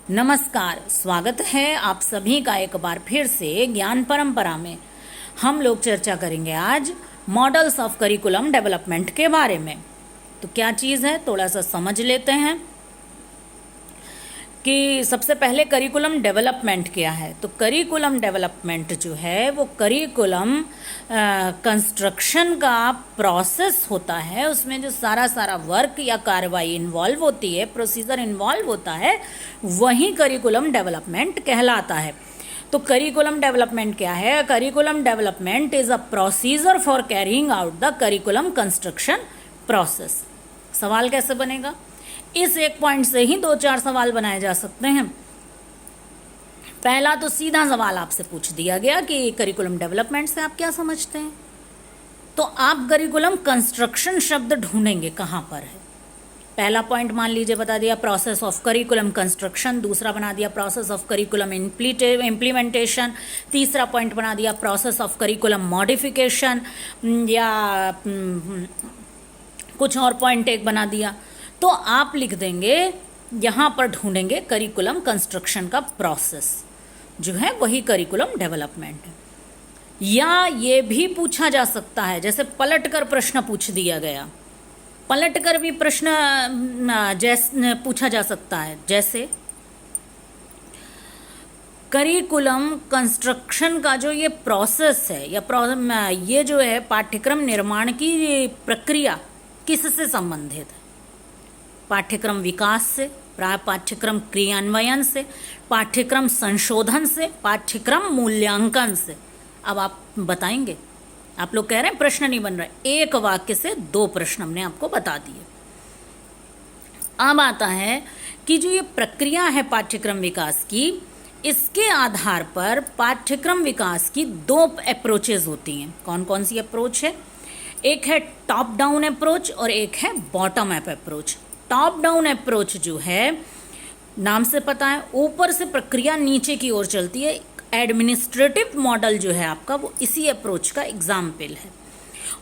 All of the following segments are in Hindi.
नमस्कार, स्वागत है आप सभी का एक बार फिर से ज्ञान परंपरा में। हम लोग चर्चा करेंगे आज मॉडल्स ऑफ करिकुलम डेवलपमेंट के बारे में। तो क्या चीज़ है, थोड़ा सा समझ लेते हैं कि सबसे पहले करिकुलम डेवलपमेंट क्या है। तो करिकुलम डेवलपमेंट जो है वो करिकुलम कंस्ट्रक्शन का प्रोसेस होता है। उसमें जो सारा वर्क या कार्रवाई इन्वॉल्व होती है, प्रोसीजर इन्वॉल्व होता है, वही करिकुलम डेवलपमेंट कहलाता है। तो करिकुलम डेवलपमेंट क्या है? Curriculum development is a procedure for carrying out the curriculum construction process. सवाल कैसे बनेगा? इस एक पॉइंट से ही 2-4 सवाल बनाए जा सकते हैं। पहला तो सीधा सवाल आपसे पूछ दिया गया कि करिकुलम डेवलपमेंट से आप क्या समझते हैं। तो आप करिकुलम कंस्ट्रक्शन शब्द ढूंढेंगे कहाँ पर है। पहला पॉइंट मान लीजिए बता दिया प्रोसेस ऑफ करिकुलम कंस्ट्रक्शन, दूसरा बना दिया प्रोसेस ऑफ करिकुलम इम्प्लीमेंटेशन, तीसरा पॉइंट बना दिया प्रोसेस ऑफ करिकुलम मॉडिफिकेशन, या कुछ और पॉइंट एक बना दिया। तो आप लिख देंगे, यहाँ पर ढूंढेंगे करिकुलम कंस्ट्रक्शन का प्रोसेस जो है वही करिकुलम डेवलपमेंट है। या ये भी पूछा जा सकता है, जैसे पलट कर प्रश्न पूछ दिया गया, पलट कर भी प्रश्न जैसे पूछा जा सकता है, जैसे करिकुलम कंस्ट्रक्शन का जो ये प्रोसेस है या ये जो है पाठ्यक्रम निर्माण की प्रक्रिया किससे संबंधित है? पाठ्यक्रम विकास से, पाठ्यक्रम क्रियान्वयन से, पाठ्यक्रम संशोधन से, पाठ्यक्रम मूल्यांकन से। अब आप बताएंगे। आप लोग कह रहे हैं प्रश्न नहीं बन रहा है, एक वाक्य से 2 प्रश्न हमने आपको बता दिए। अब आता है कि जो ये प्रक्रिया है पाठ्यक्रम विकास की, इसके आधार पर पाठ्यक्रम विकास की 2 अप्रोचेज होती हैं। कौन कौन सी अप्रोच है? एक है टॉप डाउन अप्रोच और एक है bottom up approach. Top down approach जो है, नाम से पता है, ऊपर से प्रक्रिया नीचे की ओर चलती है। एडमिनिस्ट्रेटिव मॉडल जो है आपका, वो इसी अप्रोच का एग्जाम्पल है।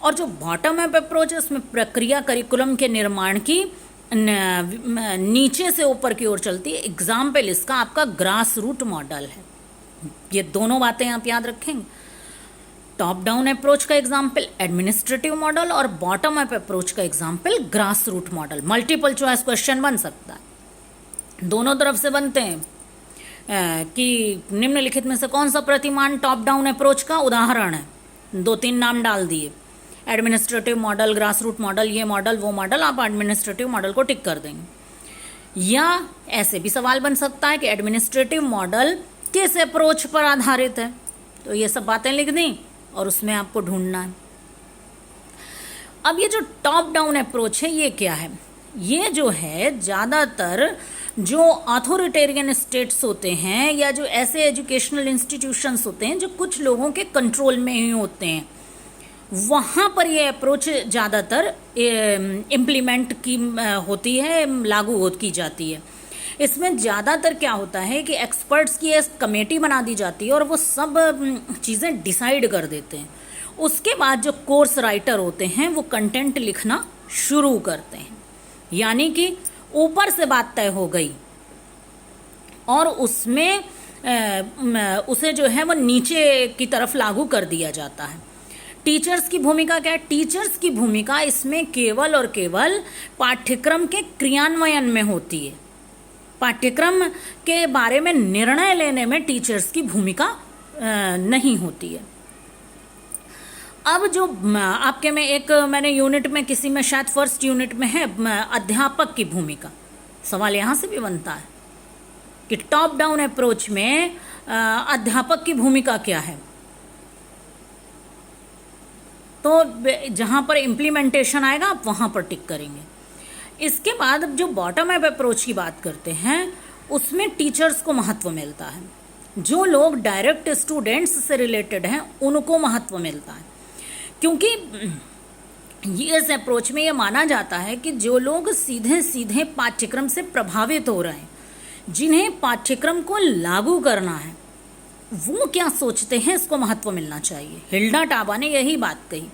और जो बॉटम अप अप्रोच है, उसमें प्रक्रिया करिकुलम के निर्माण की नीचे से ऊपर की ओर चलती है। एग्जाम्पल इसका आपका ग्रास रूट मॉडल है। ये दोनों बातें आप याद रखेंगे। टॉप डाउन अप्रोच का एग्जाम्पल एडमिनिस्ट्रेटिव मॉडल और बॉटम अप अप्रोच का example grass root model. Multiple choice question बन सकता है, दोनों तरफ से बनते हैं कि निम्नलिखित में से कौन सा प्रतिमान टॉप डाउन अप्रोच का उदाहरण है। 2-3 नाम डाल दिए, administrative model, grass root model, ये मॉडल वो मॉडल। आप एडमिनिस्ट्रेटिव मॉडल को टिक कर देंगे। या ऐसे भी सवाल बन सकता है कि एडमिनिस्ट्रेटिव मॉडल किस अप्रोच पर आधारित है। तो ये सब बातें लिख दी और उसमें आपको ढूंढना है। अब ये जो टॉप डाउन अप्रोच है, ये क्या है? ये जो है ज़्यादातर जो अथॉरिटेरियन स्टेट्स होते हैं या जो ऐसे एजुकेशनल इंस्टीट्यूशंस होते हैं जो कुछ लोगों के कंट्रोल में ही होते हैं, वहाँ पर ये अप्रोच ज़्यादातर इम्प्लीमेंट की होती है, लागू की जाती है। इसमें ज़्यादातर क्या होता है कि एक्सपर्ट्स की एक कमेटी बना दी जाती है और वो सब चीज़ें डिसाइड कर देते हैं। उसके बाद जो कोर्स राइटर होते हैं वो कंटेंट लिखना शुरू करते हैं। यानी कि ऊपर से बात तय हो गई और उसमें उसे जो है वो नीचे की तरफ लागू कर दिया जाता है। टीचर्स की भूमिका क्या है? टीचर्स की भूमिका इसमें केवल और केवल पाठ्यक्रम के क्रियान्वयन में होती है। पाठ्यक्रम के बारे में निर्णय लेने में टीचर्स की भूमिका नहीं होती है। अब जो आपके में एक मैंने यूनिट में किसी में शायद फर्स्ट यूनिट में है अध्यापक की भूमिका। सवाल यहाँ से भी बनता है कि टॉप डाउन अप्रोच में अध्यापक की भूमिका क्या है। तो जहाँ पर इम्प्लीमेंटेशन आएगा आप वहाँ पर टिक करेंगे। इसके बाद अब जो बॉटम अप अप्रोच की बात करते हैं, उसमें टीचर्स को महत्व मिलता है। जो लोग डायरेक्ट स्टूडेंट्स से रिलेटेड हैं उनको महत्व मिलता है, क्योंकि इस अप्रोच में ये माना जाता है कि जो लोग सीधे सीधे पाठ्यक्रम से प्रभावित हो रहे हैं, जिन्हें पाठ्यक्रम को लागू करना है, वो क्या सोचते हैं, इसको महत्व मिलना चाहिए। हिल्डा टाबा ने यही बात कही।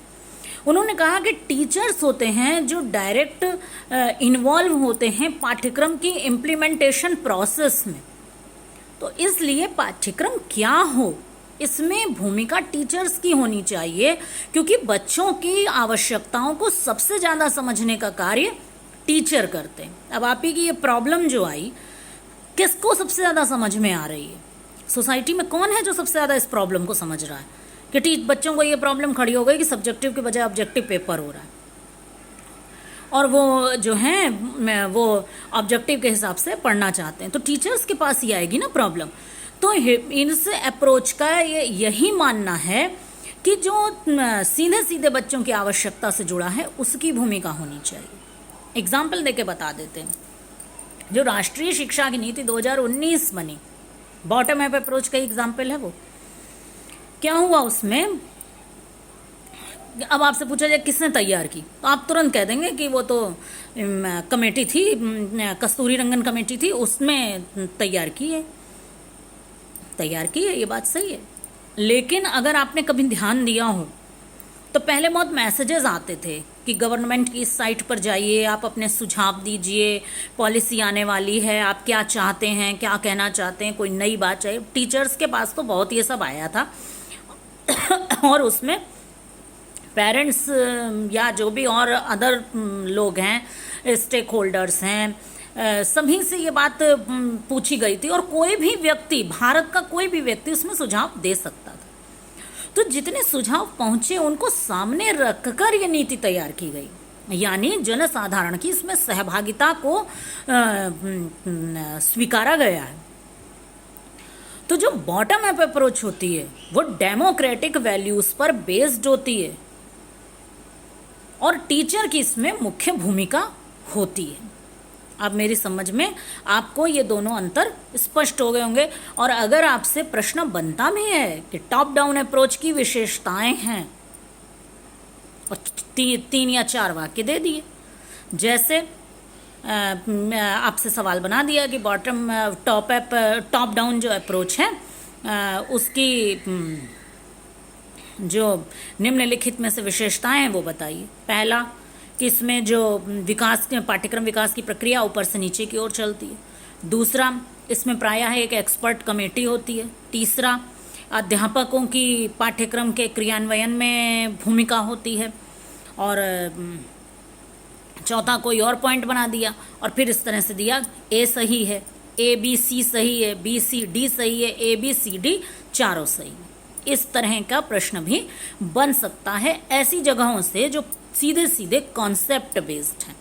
उन्होंने कहा कि टीचर्स होते हैं जो डायरेक्ट इन्वॉल्व होते हैं पाठ्यक्रम की इम्प्लीमेंटेशन प्रोसेस में, तो इसलिए पाठ्यक्रम क्या हो, इसमें भूमिका टीचर्स की होनी चाहिए, क्योंकि बच्चों की आवश्यकताओं को सबसे ज़्यादा समझने का कार्य टीचर करते हैं। अब आप ही की ये प्रॉब्लम जो आई, किसको सबसे ज़्यादा समझ में आ रही है? सोसाइटी में कौन है जो सबसे ज़्यादा इस प्रॉब्लम को समझ रहा है कि बच्चों को ये प्रॉब्लम खड़ी हो गई कि सब्जेक्टिव के बजाय ऑब्जेक्टिव पेपर हो रहा है, और वो जो हैं वो ऑब्जेक्टिव के हिसाब से पढ़ना चाहते हैं, तो टीचर्स के पास ही आएगी ना प्रॉब्लम। तो इस अप्रोच का यही मानना है कि जो सीधे सीधे बच्चों की आवश्यकता से जुड़ा है उसकी भूमिका होनी चाहिए। एग्जाम्पल देके बता देते हैं। जो राष्ट्रीय शिक्षा की नीति 2019 बनी, बॉटम अप अप्रोच का एग्जाम्पल है वो। क्या हुआ उसमें? अब आपसे पूछा जाए किसने तैयार की, तो आप तुरंत कह देंगे कि वो तो कमेटी थी, कस्तूरी रंगन कमेटी थी, उसमें तैयार की है, ये बात सही है। लेकिन अगर आपने कभी ध्यान दिया हो तो पहले बहुत मैसेजेस आते थे कि गवर्नमेंट की इस साइट पर जाइए, आप अपने सुझाव दीजिए, पॉलिसी आने वाली है, आप क्या चाहते हैं, क्या कहना चाहते हैं, कोई नई बात चाहिए। टीचर्स के पास तो बहुत ये सब आया था और उसमें पेरेंट्स या जो भी और अदर लोग हैं, स्टेक होल्डर्स हैं, सभी से ये बात पूछी गई थी, और कोई भी व्यक्ति, भारत का कोई भी व्यक्ति उसमें सुझाव दे सकता था। तो जितने सुझाव पहुंचे उनको सामने रखकर ये नीति तैयार की गई, यानी जनसाधारण की इसमें सहभागिता को स्वीकारा गया है। तो जो बॉटम अप अप्रोच होती है वो डेमोक्रेटिक वैल्यूज पर बेस्ड होती है, और टीचर की इसमें मुख्य भूमिका होती है। अब मेरी समझ में आपको ये दोनों अंतर स्पष्ट हो गए होंगे। और अगर आपसे प्रश्न बनता भी है कि टॉप डाउन अप्रोच की विशेषताएं हैं, और 3 या 4 वाक्य दे दिए, जैसे आपसे सवाल बना दिया कि टॉप डाउन जो अप्रोच है उसकी जो निम्नलिखित में से विशेषताएं हैं वो बताइए। पहला कि इसमें जो पाठ्यक्रम विकास की प्रक्रिया ऊपर से नीचे की ओर चलती है। दूसरा, इसमें प्रायः एक एक्सपर्ट कमेटी होती है। तीसरा, अध्यापकों की पाठ्यक्रम के क्रियान्वयन में भूमिका होती है। और चौथा कोई और पॉइंट बना दिया और फिर इस तरह से दिया, ए सही है, ABC सही है, BCD सही है, ABCD चारों सही है। इस तरह का प्रश्न भी बन सकता है ऐसी जगहों से जो सीधे सीधे कॉन्सेप्ट बेस्ड है।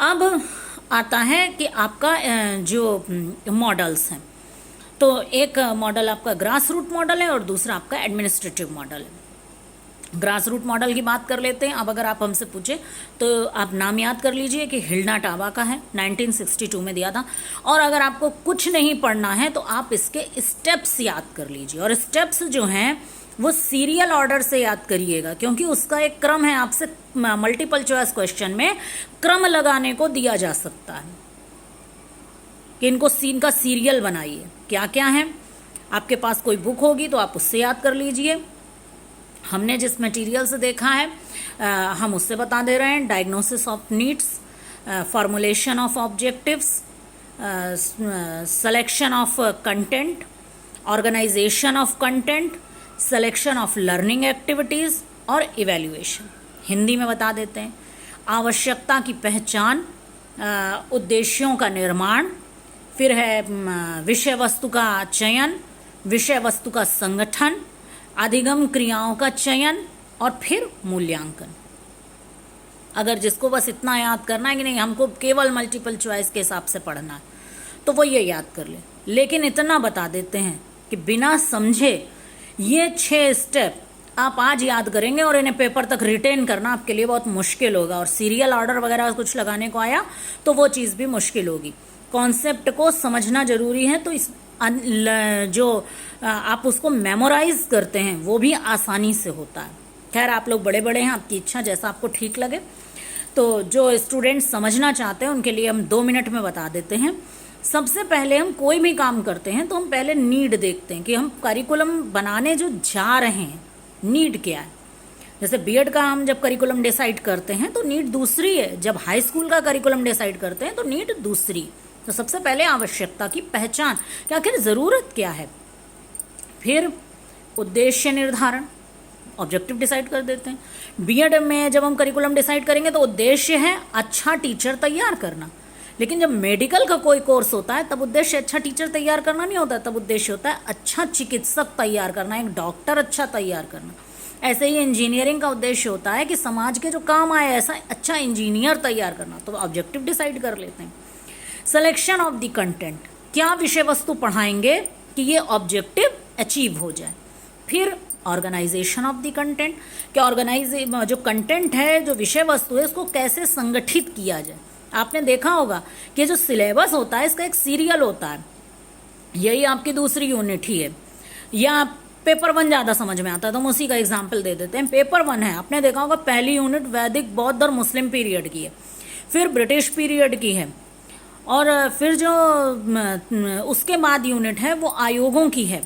अब आता है कि आपका जो मॉडल्स हैं, तो एक मॉडल आपका ग्रास रूट मॉडल है और दूसरा आपका एडमिनिस्ट्रेटिव मॉडल है। ग्रास रूट मॉडल की बात कर लेते हैं। अब अगर आप हमसे पूछे तो आप नाम याद कर लीजिए कि हिल्डा टाबा का है, 1962 में दिया था। और अगर आपको कुछ नहीं पढ़ना है तो आप इसके स्टेप्स याद कर लीजिए, और स्टेप्स जो हैं वो सीरियल ऑर्डर से याद करिएगा, क्योंकि उसका एक क्रम है। आपसे मल्टीपल चॉइस क्वेश्चन में क्रम लगाने को दिया जा सकता है कि इनको सीन का सीरियल बनाइए। क्या क्या है, आपके पास कोई बुक होगी तो आप उससे याद कर लीजिए। हमने जिस मटेरियल से देखा है हम उससे बता दे रहे हैं। Diagnosis of needs, formulation of objectives, selection of content, organization of content, selection of learning activities और इवैल्यूएशन। हिंदी में बता देते हैं। आवश्यकता की पहचान, उद्देश्यों का निर्माण, फिर है विषय वस्तु का चयन, विषय वस्तु का संगठन, अधिगम क्रियाओं का चयन और फिर मूल्यांकन। अगर जिसको बस इतना याद करना है कि नहीं हमको केवल मल्टीपल चॉइस के हिसाब से पढ़ना है तो वो ये याद कर ले। लेकिन इतना बता देते हैं कि बिना समझे ये 6 स्टेप आप आज याद करेंगे और इन्हें पेपर तक रिटेन करना आपके लिए बहुत मुश्किल होगा। और सीरियल ऑर्डर वगैरह कुछ लगाने को आया तो वो चीज़ भी मुश्किल होगी। कॉन्सेप्ट को समझना जरूरी है, तो इस जो आप उसको मेमोराइज करते हैं वो भी आसानी से होता है। खैर आप लोग बड़े बड़े हैं, आपकी इच्छा, जैसा आपको ठीक लगे। तो जो स्टूडेंट्स समझना चाहते हैं उनके लिए हम 2 मिनट में बता देते हैं। सबसे पहले हम कोई भी काम करते हैं तो हम पहले नीड देखते हैं कि हम करिकुलम बनाने जो जा रहे हैं नीड क्या है। जैसे बीएड का हम जब करिकुलम डिसाइड करते हैं तो नीड दूसरी है, जब हाई स्कूल का करिकुलम डिसाइड करते हैं तो नीड दूसरी। तो सबसे पहले आवश्यकता की पहचान कि आखिर ज़रूरत क्या है, फिर उद्देश्य निर्धारण, ऑब्जेक्टिव डिसाइड कर देते हैं। बीएड में जब हम करिकुलम डिसाइड करेंगे तो उद्देश्य है अच्छा टीचर तैयार करना, लेकिन जब मेडिकल का कोई कोर्स होता है तब उद्देश्य अच्छा टीचर तैयार करना नहीं होता, तब उद्देश्य होता है अच्छा चिकित्सक तैयार करना, एक डॉक्टर अच्छा तैयार करना। ऐसे ही इंजीनियरिंग का उद्देश्य होता है कि समाज के जो काम आए ऐसा अच्छा इंजीनियर तैयार करना, तो ऑब्जेक्टिव डिसाइड कर लेते हैं। सिलेक्शन ऑफ द कंटेंट, क्या विषय वस्तु पढ़ाएंगे कि ये ऑब्जेक्टिव अचीव हो जाए। फिर ऑर्गेनाइजेशन ऑफ द कंटेंट, कि जो कंटेंट है, जो विषय वस्तु है, उसको कैसे संगठित किया जाए। आपने देखा होगा कि जो सिलेबस होता है इसका एक सीरियल होता है, यही आपकी दूसरी यूनिट ही है, या पेपर 1 ज़्यादा समझ में आता है तो हम उसी का एग्जाम्पल दे देते हैं। पेपर 1 है, आपने देखा होगा पहली यूनिट वैदिक बौद्ध और मुस्लिम पीरियड की है, फिर ब्रिटिश पीरियड की है, और फिर जो उसके बाद यूनिट है वो आयोगों की है,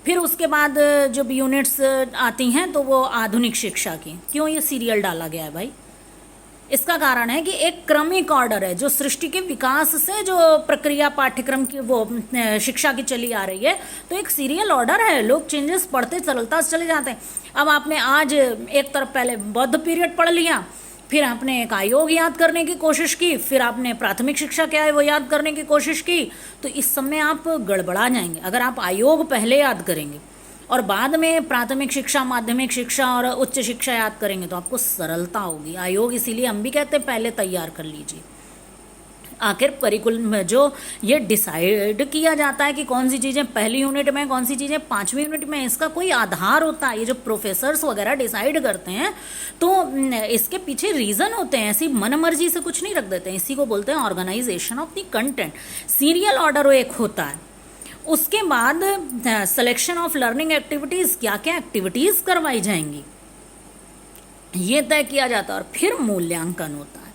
फिर उसके बाद जो भी यूनिट्स आती हैं तो वो आधुनिक शिक्षा की। क्यों ये सीरियल डाला गया है भाई? इसका कारण है कि एक क्रमिक ऑर्डर है, जो सृष्टि के विकास से जो प्रक्रिया पाठ्यक्रम की वो शिक्षा की चली आ रही है, तो एक सीरियल ऑर्डर है, लोग चेंजेस पढ़ते चले जाते हैं। अब आपने आज एक तरफ पहले बौद्ध पीरियड पढ़ लिया, फिर आपने एक आयोग याद करने की कोशिश की, फिर आपने प्राथमिक शिक्षा क्या है वो याद करने की कोशिश की, तो इस समय आप गड़बड़ा जाएंगे। अगर आप आयोग पहले याद करेंगे और बाद में प्राथमिक शिक्षा, माध्यमिक शिक्षा और उच्च शिक्षा याद करेंगे तो आपको सरलता होगी। आयोग इसीलिए हम भी कहते हैं पहले तैयार कर लीजिए। आखिर करिकुलम में जो ये डिसाइड किया जाता है कि कौन सी चीज़ें पहली यूनिट में, कौन सी चीज़ें 5वीं यूनिट में, इसका कोई आधार होता है। ये जो प्रोफेसर्स वगैरह डिसाइड करते हैं तो इसके पीछे रीज़न होते हैं, ऐसी मनमर्जी से कुछ नहीं रख देते हैं। इसी को बोलते हैं organization of the content. Serial order एक होता है। उसके बाद सिलेक्शन ऑफ लर्निंग एक्टिविटीज़, क्या क्या एक्टिविटीज़ करवाई जाएंगी ये तय किया जाता है, और फिर मूल्यांकन होता है,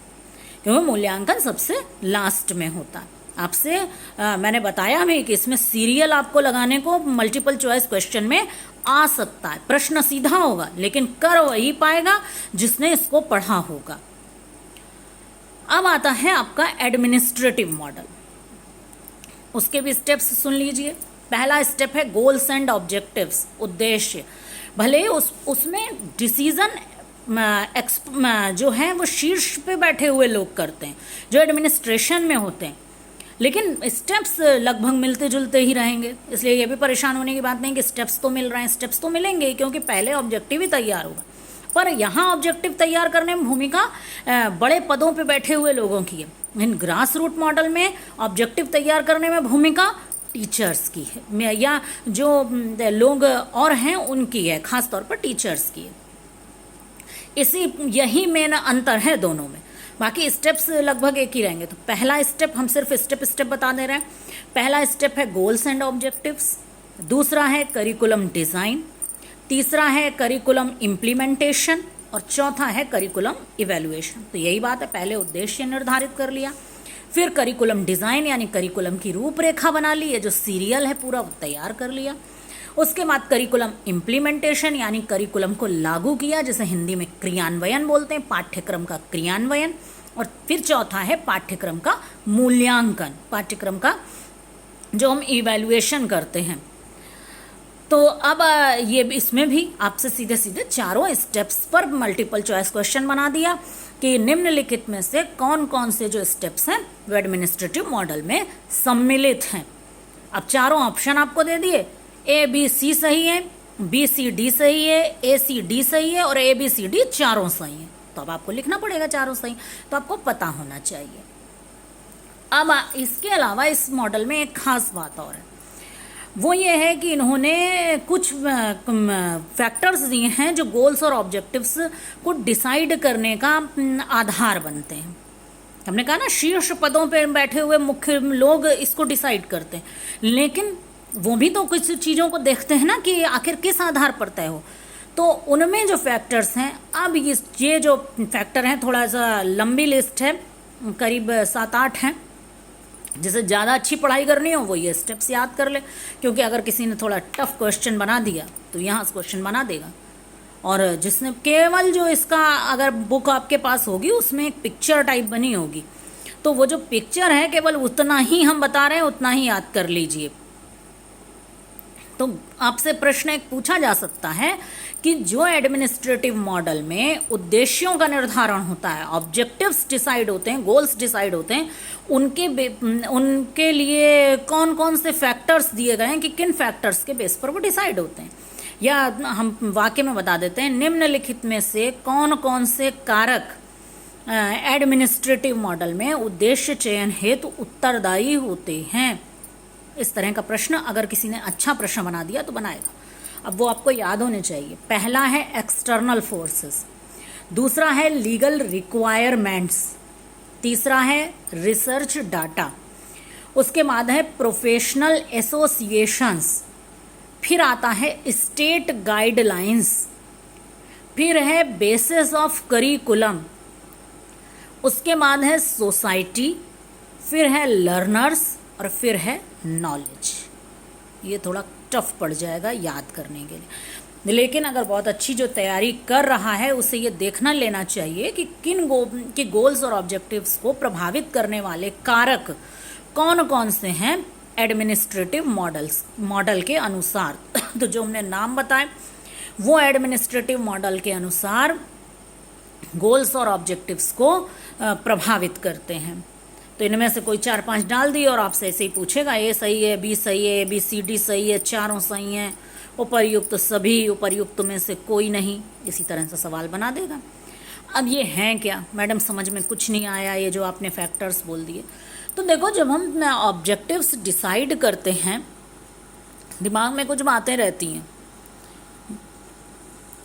क्योंकि मूल्यांकन सबसे लास्ट में होता है। आपसे मैंने बताया भी कि इसमें सीरियल आपको लगाने को मल्टीपल चॉइस क्वेश्चन में आ सकता है, प्रश्न सीधा होगा लेकिन कर वही पाएगा जिसने इसको पढ़ा होगा। अब आता है आपका एडमिनिस्ट्रेटिव मॉडल, उसके भी स्टेप्स सुन लीजिए। पहला स्टेप है गोल्स एंड ऑब्जेक्टिव्स, उद्देश्य। भले उसमें डिसीजन जो है वो शीर्ष पे बैठे हुए लोग करते हैं, जो एडमिनिस्ट्रेशन में होते हैं, लेकिन स्टेप्स लगभग मिलते जुलते ही रहेंगे। इसलिए ये भी परेशान होने की बात नहीं कि स्टेप्स तो मिल रहे हैं, स्टेप्स तो मिलेंगे क्योंकि पहले ऑब्जेक्टिव ही तैयार होगा। पर यहाँ ऑब्जेक्टिव तैयार करने में भूमिका बड़े पदों पे बैठे हुए लोगों की है। इन ग्रास रूट मॉडल में ऑब्जेक्टिव तैयार करने में भूमिका टीचर्स की है, या जो लोग और हैं उनकी है, खास तौर पर टीचर्स की है। यही मेन अंतर है दोनों में, बाकी स्टेप्स लगभग एक ही रहेंगे। तो पहला स्टेप हम सिर्फ स्टेप बता दे रहे हैं। पहला स्टेप है गोल्स एंड ऑब्जेक्टिव्स, दूसरा है करिकुलम डिज़ाइन, तीसरा है करिकुलम इम्प्लीमेंटेशन, और चौथा है करिकुलम इवैल्यूएशन। तो यही बात है, पहले उद्देश्य निर्धारित कर लिया, फिर करिकुलम डिज़ाइन यानी करिकुलम की रूपरेखा बना ली, ये जो सीरियल है पूरा वो तैयार कर लिया। उसके बाद करिकुलम इम्प्लीमेंटेशन यानी करिकुलम को लागू किया, जिसे हिंदी में क्रियान्वयन बोलते हैं, पाठ्यक्रम का क्रियान्वयन। और फिर चौथा है पाठ्यक्रम का मूल्यांकन, पाठ्यक्रम का जो हम इवैल्यूएशन करते हैं। तो अब ये इसमें भी आपसे सीधे सीधे चारों स्टेप्स पर मल्टीपल चॉइस क्वेश्चन बना दिया कि निम्नलिखित में से कौन कौन से जो स्टेप्स हैं वो एडमिनिस्ट्रेटिव मॉडल में सम्मिलित हैं। अब चारों ऑप्शन आपको दे दिए, ए बी सी सही है, बी सी डी सही है, ए सी डी सही है और ए बी सी डी चारों सही है। तो अब आपको लिखना पड़ेगा चारों सही, तो आपको पता होना चाहिए। अब इसके अलावा इस मॉडल में एक खास बात और है, वो ये है कि इन्होंने कुछ फैक्टर्स दिए हैं जो गोल्स और ऑब्जेक्टिव्स को डिसाइड करने का आधार बनते हैं। हमने कहा ना शीर्ष पदों पर बैठे हुए मुख्य लोग इसको डिसाइड करते हैं, लेकिन वो भी तो कुछ चीज़ों को देखते हैं ना कि आखिर किस आधार पर तय हो। तो उनमें जो फैक्टर्स हैं, अब ये जो फैक्टर हैं थोड़ा सा लंबी लिस्ट है, करीब 7-8 हैं। जिसे ज़्यादा अच्छी पढ़ाई करनी हो वो ये स्टेप्स याद कर ले, क्योंकि अगर किसी ने थोड़ा टफ क्वेश्चन बना दिया तो यहाँ से क्वेश्चन बना देगा। और जिसने केवल जो इसका अगर बुक आपके पास होगी उसमें एक पिक्चर टाइप बनी होगी, तो वो जो पिक्चर है केवल उतना ही हम बता रहे हैं, उतना ही याद कर लीजिए। तो आपसे प्रश्न एक पूछा जा सकता है कि जो एडमिनिस्ट्रेटिव मॉडल में उद्देश्यों का निर्धारण होता है, ऑब्जेक्टिव्स डिसाइड होते हैं, गोल्स डिसाइड होते हैं, उनके लिए कौन कौन से फैक्टर्स दिए गए हैं कि किन फैक्टर्स के बेस पर वो डिसाइड होते हैं। या हम वाक्य में बता देते हैं, निम्नलिखित में से कौन कौन से कारक एडमिनिस्ट्रेटिव मॉडल में उद्देश्य चयन हेतु उत्तरदायी होते हैं। इस तरह का प्रश्न अगर किसी ने अच्छा प्रश्न बना दिया तो बनाएगा। अब वो आपको याद होने चाहिए। पहला है एक्सटर्नल फोर्सेस, दूसरा है लीगल रिक्वायरमेंट्स, तीसरा है रिसर्च डाटा, उसके बाद है प्रोफेशनल एसोसिएशंस, फिर आता है स्टेट गाइडलाइंस, फिर है बेसिस ऑफ करिकुलम, उसके बाद है सोसाइटी, फिर है लर्नर्स और फिर है नॉलेज। ये थोड़ा टफ पड़ जाएगा याद करने के लिए, लेकिन अगर बहुत अच्छी जो तैयारी कर रहा है उसे ये देखना लेना चाहिए कि कि गोल्स और ऑब्जेक्टिव्स को प्रभावित करने वाले कारक कौन कौन से हैं एडमिनिस्ट्रेटिव मॉडल के अनुसार। तो जो हमने नाम बताए वो एडमिनिस्ट्रेटिव मॉडल के अनुसार गोल्स और ऑब्जेक्टिव्स को प्रभावित करते हैं। तो इनमें से कोई 4-5 डाल दिए और आपसे ऐसे ही पूछेगा, ए सही है, बी सही है, बी सी डी सही है, चारों सही हैं, उपर्युक्त सभी, उपर्युक्त में से कोई नहीं, इसी तरह से सवाल बना देगा। अब ये हैं क्या, मैडम समझ में कुछ नहीं आया, ये जो आपने फैक्टर्स बोल दिए। तो देखो, जब हम ऑब्जेक्टिव्स डिसाइड करते हैं, दिमाग में कुछ बातें रहती हैं।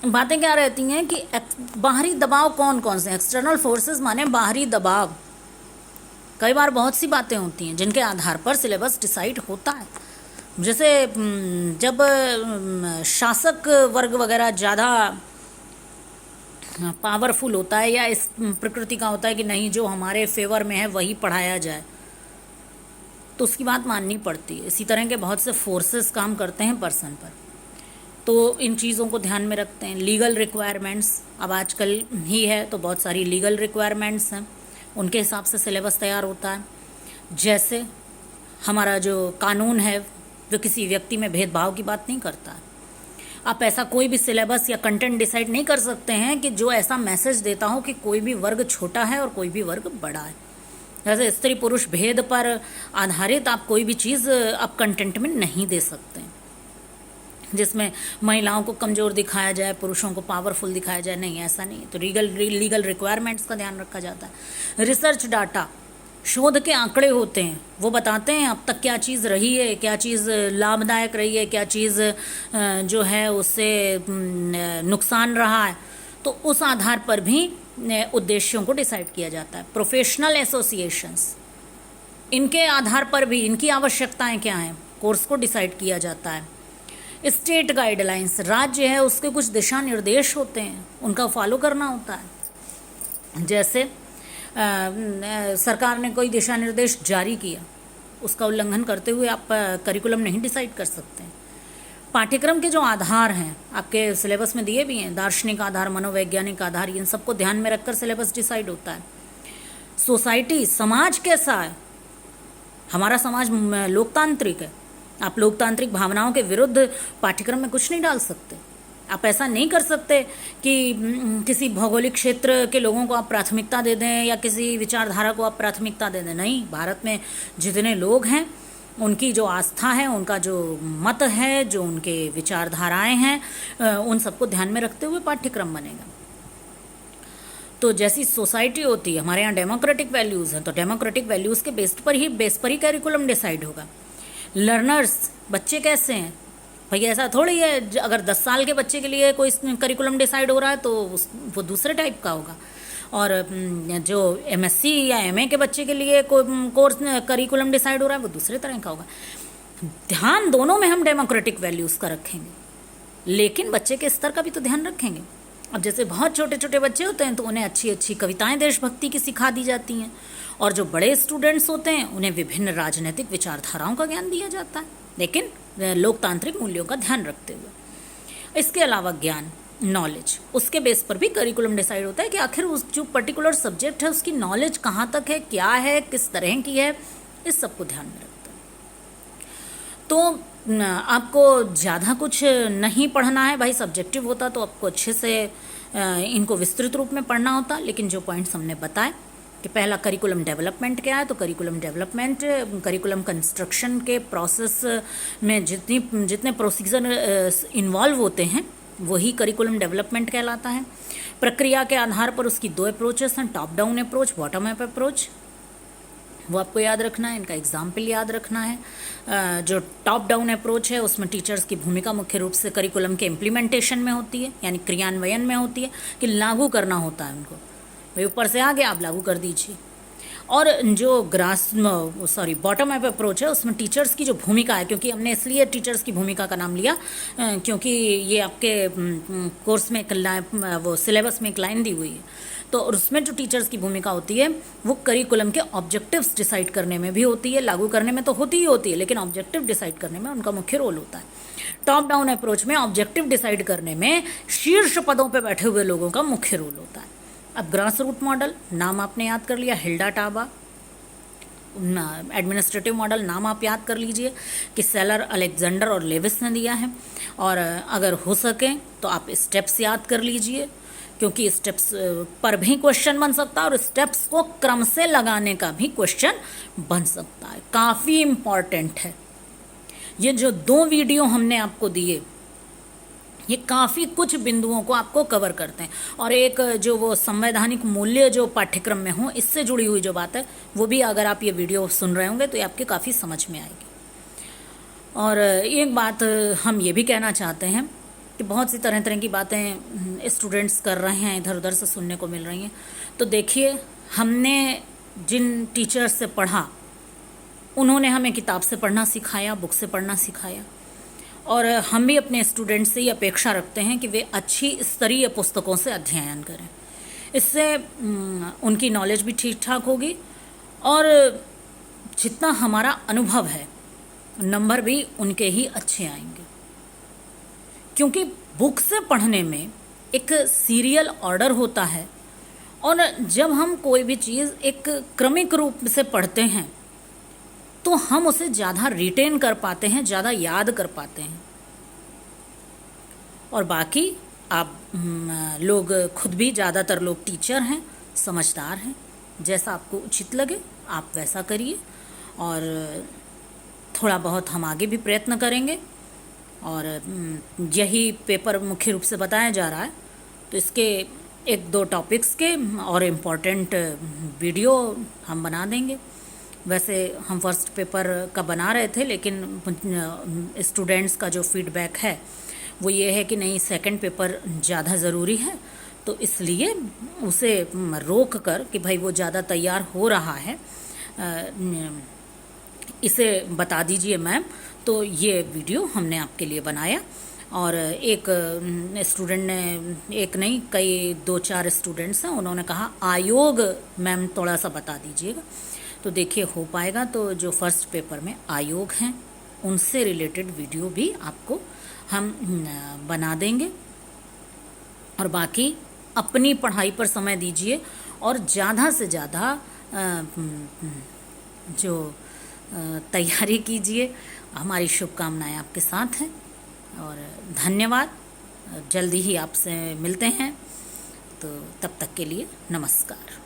बातें क्या रहती हैं कि बाहरी दबाव कौन कौन से, एक्सटर्नल फोर्सेस माने बाहरी दबाव। कई बार बहुत सी बातें होती हैं जिनके आधार पर सिलेबस डिसाइड होता है। जैसे जब शासक वर्ग वगैरह ज़्यादा पावरफुल होता है या इस प्रकृति का होता है कि नहीं, जो हमारे फेवर में है वही पढ़ाया जाए, तो उसकी बात माननी पड़ती है। इसी तरह के बहुत से फोर्सेस काम करते हैं पर्सन पर, तो इन चीज़ों को ध्यान में रखते हैं। लीगल रिक्वायरमेंट्स अब आजकल ही है, तो बहुत सारी लीगल रिक्वायरमेंट्स हैं, उनके हिसाब से सिलेबस तैयार होता है। जैसे हमारा जो कानून है जो किसी व्यक्ति में भेदभाव की बात नहीं करता है। आप ऐसा कोई भी सिलेबस या कंटेंट डिसाइड नहीं कर सकते हैं कि जो ऐसा मैसेज देता हो कि कोई भी वर्ग छोटा है और कोई भी वर्ग बड़ा है। जैसे स्त्री पुरुष भेद पर आधारित आप कोई भी चीज़ आप कंटेंट में नहीं दे सकते, जिसमें महिलाओं को कमज़ोर दिखाया जाए, पुरुषों को पावरफुल दिखाया जाए, नहीं, ऐसा नहीं। तो लीगल रिक्वायरमेंट्स का ध्यान रखा जाता है। रिसर्च डाटा, शोध के आंकड़े होते हैं, वो बताते हैं अब तक क्या चीज़ रही है, क्या चीज़ लाभदायक रही है, क्या चीज़ जो है उससे नुकसान रहा है। तो उस आधार पर भी उद्देश्यों को डिसाइड किया जाता है। प्रोफेशनल एसोसिएशंस, इनके आधार पर भी इनकी आवश्यकताएं क्या हैं, कोर्स को डिसाइड किया जाता है। स्टेट गाइडलाइंस, राज्य है उसके कुछ दिशा निर्देश होते हैं, उनका फॉलो करना होता है। जैसे सरकार ने कोई दिशा निर्देश जारी किया, उसका उल्लंघन करते हुए आप करिकुलम नहीं डिसाइड कर सकते। पाठ्यक्रम के जो आधार हैं आपके सिलेबस में दिए भी हैं, दार्शनिक आधार, मनोवैज्ञानिक आधार, इन सबको ध्यान में रखकर सिलेबस डिसाइड होता है। सोसाइटी, समाज कैसा है, हमारा समाज लोकतांत्रिक है, आप लोकतांत्रिक भावनाओं के विरुद्ध पाठ्यक्रम में कुछ नहीं डाल सकते। आप ऐसा नहीं कर सकते कि किसी भौगोलिक क्षेत्र के लोगों को आप प्राथमिकता दे दें या किसी विचारधारा को आप प्राथमिकता दे दें। नहीं, भारत में जितने लोग हैं उनकी जो आस्था है, उनका जो मत है, जो उनके विचारधाराएं हैं, उन सबको ध्यान में रखते हुए पाठ्यक्रम बनेगा। तो जैसी सोसाइटी होती है, हमारे यहाँ डेमोक्रेटिक वैल्यूज़ हैं, तो डेमोक्रेटिक वैल्यूज़ के बेस पर ही करिकुलम डिसाइड होगा। लर्नर्स, बच्चे कैसे हैं, भैया ऐसा थोड़ी है अगर 10 साल के बच्चे के लिए कोई करिकुलम डिसाइड हो रहा है तो वो दूसरे टाइप का होगा, और जो एमएससी या एमए के बच्चे के लिए कोई कोर्स करिकुलम डिसाइड हो रहा है वो दूसरे तरह का होगा। ध्यान दोनों में हम डेमोक्रेटिक वैल्यूज़ का रखेंगे, लेकिन बच्चे के स्तर का भी तो ध्यान रखेंगे। अब जैसे बहुत छोटे छोटे बच्चे होते हैं तो उन्हें अच्छी अच्छी कविताएं देशभक्ति की सिखा दी जाती हैं, और जो बड़े स्टूडेंट्स होते हैं उन्हें विभिन्न राजनीतिक विचारधाराओं का ज्ञान दिया जाता है, लेकिन लोकतांत्रिक मूल्यों का ध्यान रखते हुए। इसके अलावा ज्ञान, नॉलेज, उसके बेस पर भी करिकुलम डिसाइड होता है कि आखिर उस जो पर्टिकुलर सब्जेक्ट है उसकी नॉलेज कहाँ तक है, क्या है, किस तरह की है, इस सब को ध्यान में रखता है। तो आपको ज़्यादा कुछ नहीं पढ़ना है भाई, सब्जेक्टिव होता तो आपको अच्छे से इनको विस्तृत रूप में पढ़ना होता, लेकिन जो पॉइंट्स हमने बताए कि पहला करिकुलम डेवलपमेंट क्या है, तो करिकुलम डेवलपमेंट करिकुलम कंस्ट्रक्शन के प्रोसेस में जितने प्रोसीजर इन्वॉल्व होते हैं वही करिकुलम डेवलपमेंट कहलाता है। प्रक्रिया के आधार पर उसकी दो अप्रोचेस हैं, top down approach, bottom up approach, वो आपको याद रखना है, इनका एग्जाम्पल याद रखना है। जो टॉप डाउन अप्रोच है उसमें टीचर्स की भूमिका मुख्य रूप से करिकुलम के इम्प्लीमेंटेशन में होती है, यानी क्रियान्वयन में होती है कि लागू करना होता है उनको, भाई ऊपर से आ गया आप लागू कर दीजिए। और जो बॉटम अप अप्रोच है उसमें टीचर्स की जो भूमिका है, क्योंकि हमने इसलिए टीचर्स की भूमिका का नाम लिया क्योंकि ये आपके कोर्स में वो सिलेबस में एक लाइन दी हुई है, तो उसमें जो टीचर्स की भूमिका होती है वो करिकुलम के ऑब्जेक्टिव्स डिसाइड करने में भी होती है, लागू करने में तो होती ही होती है, लेकिन ऑब्जेक्टिव डिसाइड करने में उनका मुख्य रोल होता है। टॉप डाउन अप्रोच में ऑब्जेक्टिव डिसाइड करने में शीर्ष पदों पर बैठे हुए लोगों का मुख्य रोल होता है। अब ग्रास रूट मॉडल, नाम आपने याद कर लिया, हिल्डा टाबा। एडमिनिस्ट्रेटिव मॉडल, नाम आप याद कर लीजिए कि सेलर, अलेक्जेंडर और लेविस ने दिया है। और अगर हो सके तो आप स्टेप्स याद कर लीजिए, क्योंकि स्टेप्स पर भी क्वेश्चन बन सकता है और स्टेप्स को क्रम से लगाने का भी क्वेश्चन बन सकता है। काफ़ी इम्पॉर्टेंट है ये जो 2 वीडियो हमने आपको दिए, ये काफ़ी कुछ बिंदुओं को आपको कवर करते हैं। और एक जो वो संवैधानिक मूल्य जो पाठ्यक्रम में हो, इससे जुड़ी हुई जो बात है वो भी अगर आप ये वीडियो सुन रहे होंगे तो ये आपके काफ़ी समझ में आएगी। और एक बात हम ये भी कहना चाहते हैं कि बहुत सी तरह तरह की बातें स्टूडेंट्स कर रहे हैं, इधर उधर से सुनने को मिल रही हैं। तो देखिए, हमने जिन टीचर्स से पढ़ा उन्होंने हमें किताब से पढ़ना सिखाया, बुक से पढ़ना सिखाया, और हम भी अपने स्टूडेंट से ये अपेक्षा रखते हैं कि वे अच्छी स्तरीय पुस्तकों से अध्ययन करें। इससे उनकी नॉलेज भी ठीक ठाक होगी और जितना हमारा अनुभव है नंबर भी उनके ही अच्छे आएंगे, क्योंकि बुक से पढ़ने में एक सीरियल ऑर्डर होता है और जब हम कोई भी चीज़ एक क्रमिक रूप से पढ़ते हैं तो हम उसे ज़्यादा रिटेन कर पाते हैं, ज़्यादा याद कर पाते हैं। और बाकी आप लोग खुद भी, ज़्यादातर लोग टीचर हैं, समझदार हैं, जैसा आपको उचित लगे आप वैसा करिए। और थोड़ा बहुत हम आगे भी प्रयत्न करेंगे। और यही पेपर मुख्य रूप से बताया जा रहा है, तो इसके 1-2 टॉपिक्स के और इम्पॉर्टेंट वीडियो हम बना देंगे। वैसे हम फर्स्ट पेपर का बना रहे थे, लेकिन स्टूडेंट्स का जो फीडबैक है वो ये है कि नहीं, सेकंड पेपर ज़्यादा ज़रूरी है, तो इसलिए उसे रोक कर कि भाई वो ज़्यादा तैयार हो रहा है, इसे बता दीजिए मैम। तो ये वीडियो हमने आपके लिए बनाया। और एक स्टूडेंट ने, एक नहीं कई 2-4 स्टूडेंट्स हैं, उन्होंने कहा आयोग मैम थोड़ा सा बता दीजिएगा। तो देखिए हो पाएगा, तो जो फर्स्ट पेपर में आयोग हैं उनसे रिलेटेड वीडियो भी आपको हम बना देंगे। और बाकी अपनी पढ़ाई पर समय दीजिए और ज़्यादा से ज़्यादा जो तैयारी कीजिए। हमारी शुभकामनाएं आपके साथ हैं और धन्यवाद। जल्दी ही आपसे मिलते हैं, तो तब तक के लिए नमस्कार।